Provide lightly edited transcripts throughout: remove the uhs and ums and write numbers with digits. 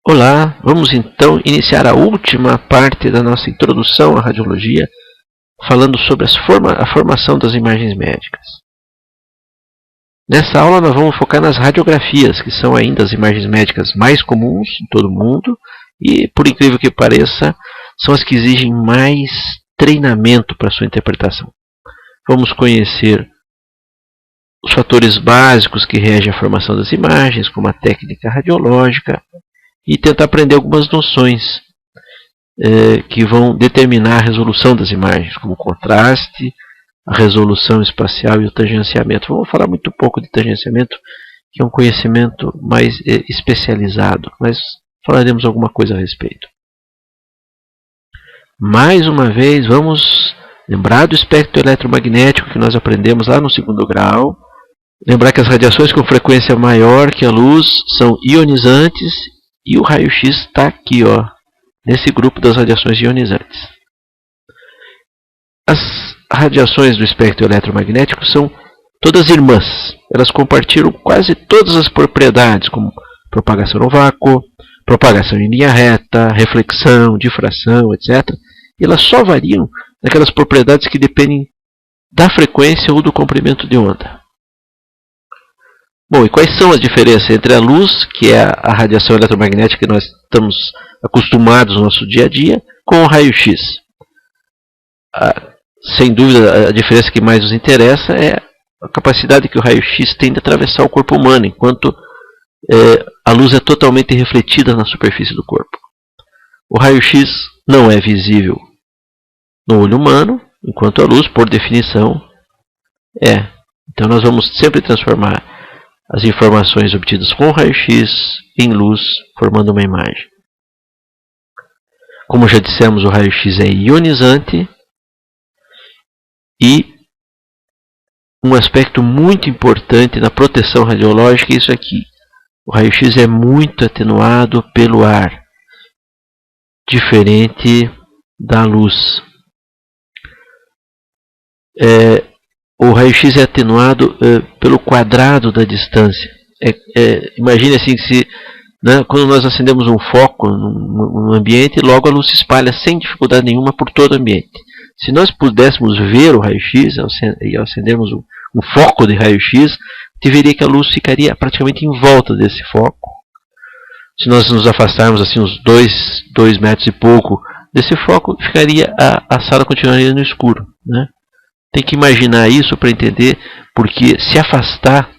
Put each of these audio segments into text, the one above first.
Olá, vamos então iniciar a última parte da nossa introdução à radiologia, falando sobre a formação das imagens médicas. Nessa aula nós vamos focar nas radiografias, que são ainda as imagens médicas mais comuns em todo o mundo e, por incrível que pareça, são as que exigem mais treinamento para sua interpretação. Vamos conhecer os fatores básicos que regem a formação das imagens, como a técnica radiológica, e tentar aprender algumas noções que vão determinar a resolução das imagens, como o contraste, a resolução espacial e o tangenciamento. Vamos falar muito pouco de tangenciamento, que é um conhecimento mais especializado, mas falaremos alguma coisa a respeito. Mais uma vez, vamos lembrar do espectro eletromagnético que nós aprendemos lá no 2º grau. Lembrar que as radiações com frequência maior que a luz são ionizantes e o raio-x está aqui, ó, nesse grupo das radiações ionizantes. As radiações do espectro eletromagnético são todas irmãs. Elas compartilham quase todas as propriedades, como propagação no vácuo, propagação em linha reta, reflexão, difração, etc. E elas só variam naquelas propriedades que dependem da frequência ou do comprimento de onda. Bom, e quais são as diferenças entre a luz, que é a radiação eletromagnética que nós estamos acostumados no nosso dia a dia, com o raio-x? Sem dúvida, a diferença que mais nos interessa é a capacidade que o raio-x tem de atravessar o corpo humano, enquanto a luz é totalmente refletida na superfície do corpo. O raio-x não é visível no olho humano, enquanto a luz, por definição, é. Então nós vamos sempre transformar as informações obtidas com o raio-x em luz, formando uma imagem. Como já dissemos, o raio-x é ionizante e um aspecto muito importante na proteção radiológica é isso aqui. O raio-x é muito atenuado pelo ar, diferente da luz. O raio-x é atenuado pelo quadrado da distância. Imagine assim, quando nós acendemos um foco no ambiente, logo a luz se espalha sem dificuldade nenhuma por todo o ambiente. Se nós pudéssemos ver o raio-x e acendermos um foco de raio-x, você veria que a luz ficaria praticamente em volta desse foco. Se nós nos afastarmos assim uns 2 metros e pouco desse foco, a sala continuaria no escuro, né? Tem que imaginar isso para entender porque se afastar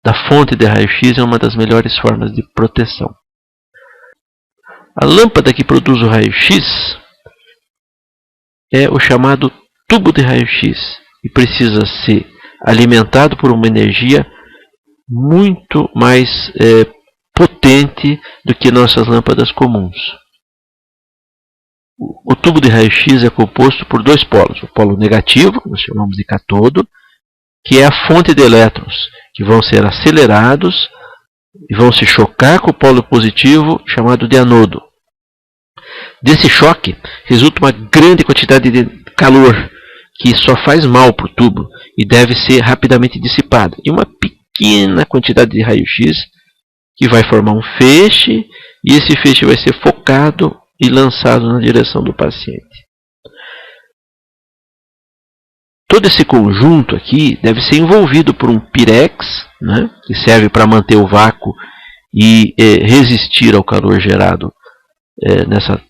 da fonte de raio-x é uma das melhores formas de proteção. A lâmpada que produz o raio-x é o chamado tubo de raio-x e precisa ser alimentado por uma energia muito mais potente do que nossas lâmpadas comuns. O tubo de raio-x é composto por 2 polos. O polo negativo, que nós chamamos de cátodo, que é a fonte de elétrons, que vão ser acelerados e vão se chocar com o polo positivo, chamado de anodo. Desse choque resulta uma grande quantidade de calor, que só faz mal para o tubo e deve ser rapidamente dissipada. E uma pequena quantidade de raio-x que vai formar um feixe, e esse feixe vai ser focado e lançado na direção do paciente. Todo esse conjunto aqui deve ser envolvido por um pirex, né, que serve para manter o vácuo e resistir ao calor gerado nessa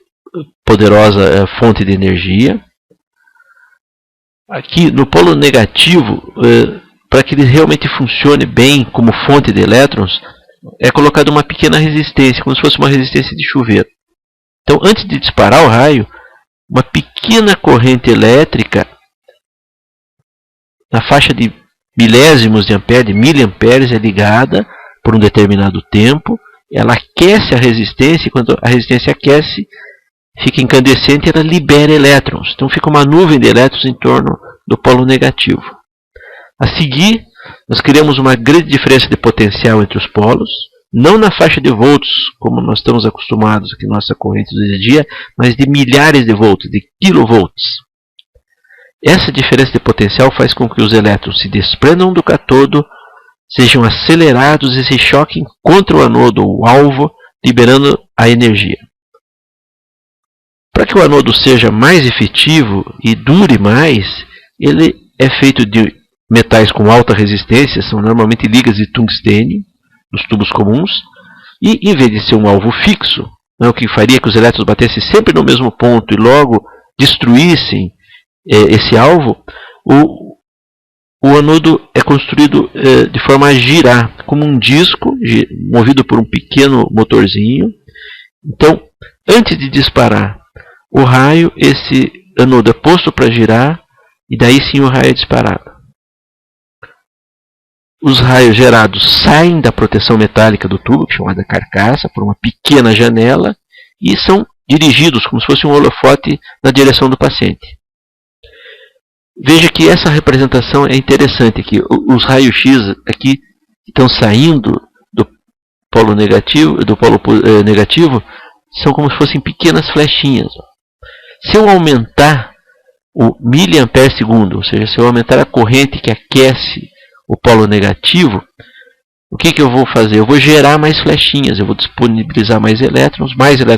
poderosa fonte de energia. Aqui no polo negativo, para que ele realmente funcione bem como fonte de elétrons, é colocada uma pequena resistência, como se fosse uma resistência de chuveiro. Então, antes de disparar o raio, uma pequena corrente elétrica na faixa de milésimos de ampere, de miliamperes, é ligada por um determinado tempo. Ela aquece a resistência e quando a resistência aquece, fica incandescente e ela libera elétrons. Então fica uma nuvem de elétrons em torno do polo negativo. A seguir, nós criamos uma grande diferença de potencial entre os polos, não na faixa de volts, como nós estamos acostumados aqui na nossa corrente do dia a dia, mas de milhares de volts, de kilovolts. Essa diferença de potencial faz com que os elétrons se desprendam do cátodo, sejam acelerados e se choquem contra o anodo ou alvo liberando a energia. Para que o anodo seja mais efetivo e dure mais, ele é feito de metais com alta resistência, são normalmente ligas de tungstênio, nos tubos comuns, e em vez de ser um alvo fixo, o que faria que os elétrons batessem sempre no mesmo ponto e logo destruíssem esse alvo, o anodo é construído de forma a girar, como um disco movido por um pequeno motorzinho. Então, antes de disparar o raio, esse anodo é posto para girar e daí sim o raio é disparado. Os raios gerados saem da proteção metálica do tubo, chamada carcaça, por uma pequena janela e são dirigidos como se fosse um holofote na direção do paciente. Veja que essa representação é interessante aqui. Os raios-x aqui estão saindo do polo negativo, negativo, são como se fossem pequenas flechinhas. Se eu aumentar o miliampere segundo, ou seja, se eu aumentar a corrente que aquece o polo negativo, o que eu vou fazer? Eu vou gerar mais flechinhas, eu vou disponibilizar mais elétrons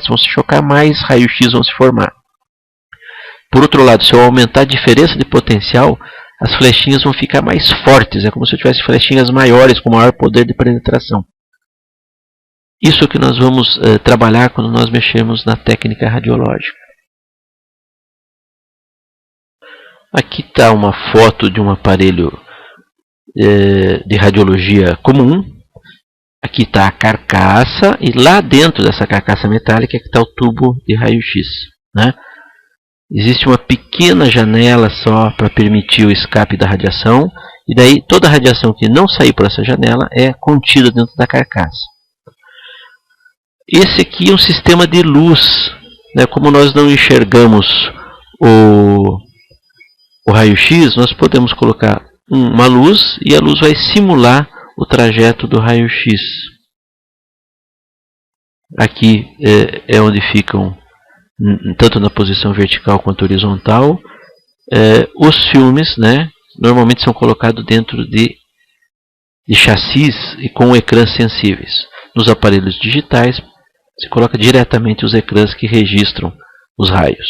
vão se chocar, mais raios-x vão se formar. Por outro lado, se eu aumentar a diferença de potencial, as flechinhas vão ficar mais fortes. É como se eu tivesse flechinhas maiores, com maior poder de penetração. Isso é o que nós vamos trabalhar quando nós mexemos na técnica radiológica. Aqui está uma foto de um aparelho de radiologia comum. Aqui está a carcaça e lá dentro dessa carcaça metálica que está o tubo de raio-x, né? Existe uma pequena janela só para permitir o escape da radiação, e daí toda a radiação que não sair por essa janela é contida dentro da carcaça. Esse aqui é um sistema de luz, né? Como nós não enxergamos o raio-x, nós podemos colocar uma luz e a luz vai simular o trajeto do raio-x. Aqui é onde ficam, tanto na posição vertical quanto horizontal, os filmes, né, normalmente são colocados dentro de chassis e com ecrãs sensíveis. Nos aparelhos digitais, se coloca diretamente os ecrãs que registram os raios.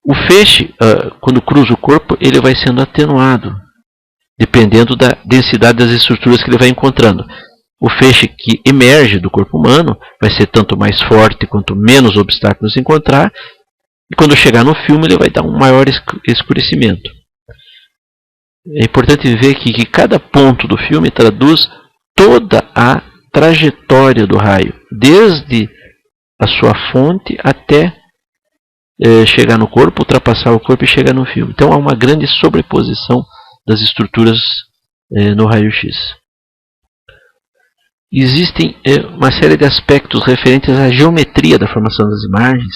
O feixe, quando cruza o corpo, ele vai sendo atenuado, dependendo da densidade das estruturas que ele vai encontrando. O feixe que emerge do corpo humano vai ser tanto mais forte quanto menos obstáculos encontrar, e quando chegar no filme ele vai dar um maior escurecimento. É importante ver que cada ponto do filme traduz toda a trajetória do raio, desde a sua fonte até chegar no corpo, ultrapassar o corpo e chegar no filme. Então há uma grande sobreposição das estruturas no raio-x. Existem uma série de aspectos referentes à geometria da formação das imagens,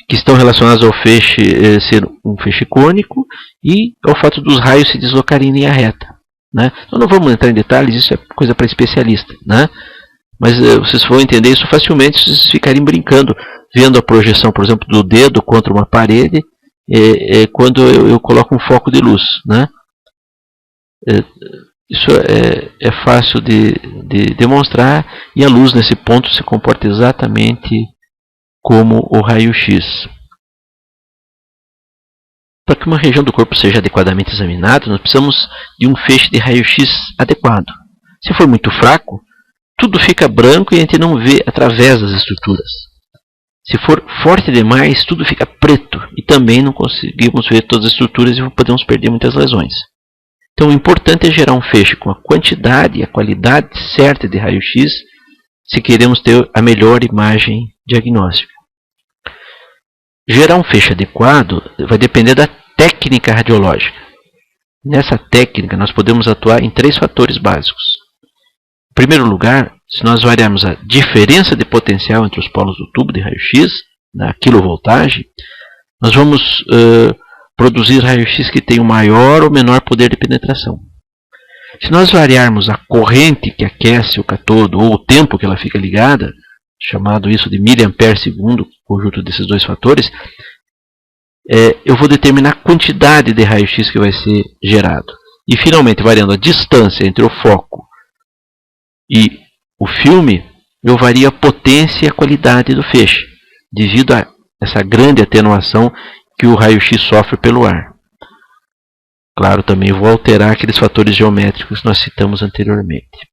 que estão relacionados ao feixe ser um feixe cônico e ao fato dos raios se deslocarem em linha reta, né? Então não vamos entrar em detalhes, isso é coisa para especialista, né? Mas vocês vão entender isso facilmente se vocês ficarem brincando, vendo a projeção, por exemplo, do dedo contra uma parede, quando eu coloco um foco de luz, né? Isso é fácil de demonstrar, e a luz nesse ponto se comporta exatamente como o raio-x. Para que uma região do corpo seja adequadamente examinada, nós precisamos de um feixe de raio-x adequado. Se for muito fraco, tudo fica branco e a gente não vê através das estruturas. Se for forte demais, tudo fica preto e também não conseguimos ver todas as estruturas e podemos perder muitas lesões. Então o importante é gerar um feixe com a quantidade e a qualidade certa de raio-x se queremos ter a melhor imagem diagnóstica. Gerar um feixe adequado vai depender da técnica radiológica. Nessa técnica nós podemos atuar em 3 fatores básicos. Em primeiro lugar, se nós variarmos a diferença de potencial entre os polos do tubo de raio-x, na quilovoltagem, nós vamos produzir raio-x que tem o maior ou menor poder de penetração. Se nós variarmos a corrente que aquece o catodo ou o tempo que ela fica ligada, chamado isso de miliampere segundo, conjunto desses 2 fatores, eu vou determinar a quantidade de raio-x que vai ser gerado. E finalmente, variando a distância entre o foco e o filme, eu vario a potência e a qualidade do feixe, devido a essa grande atenuação que o raio-x sofre pelo ar. Claro, também vou alterar aqueles fatores geométricos que nós citamos anteriormente.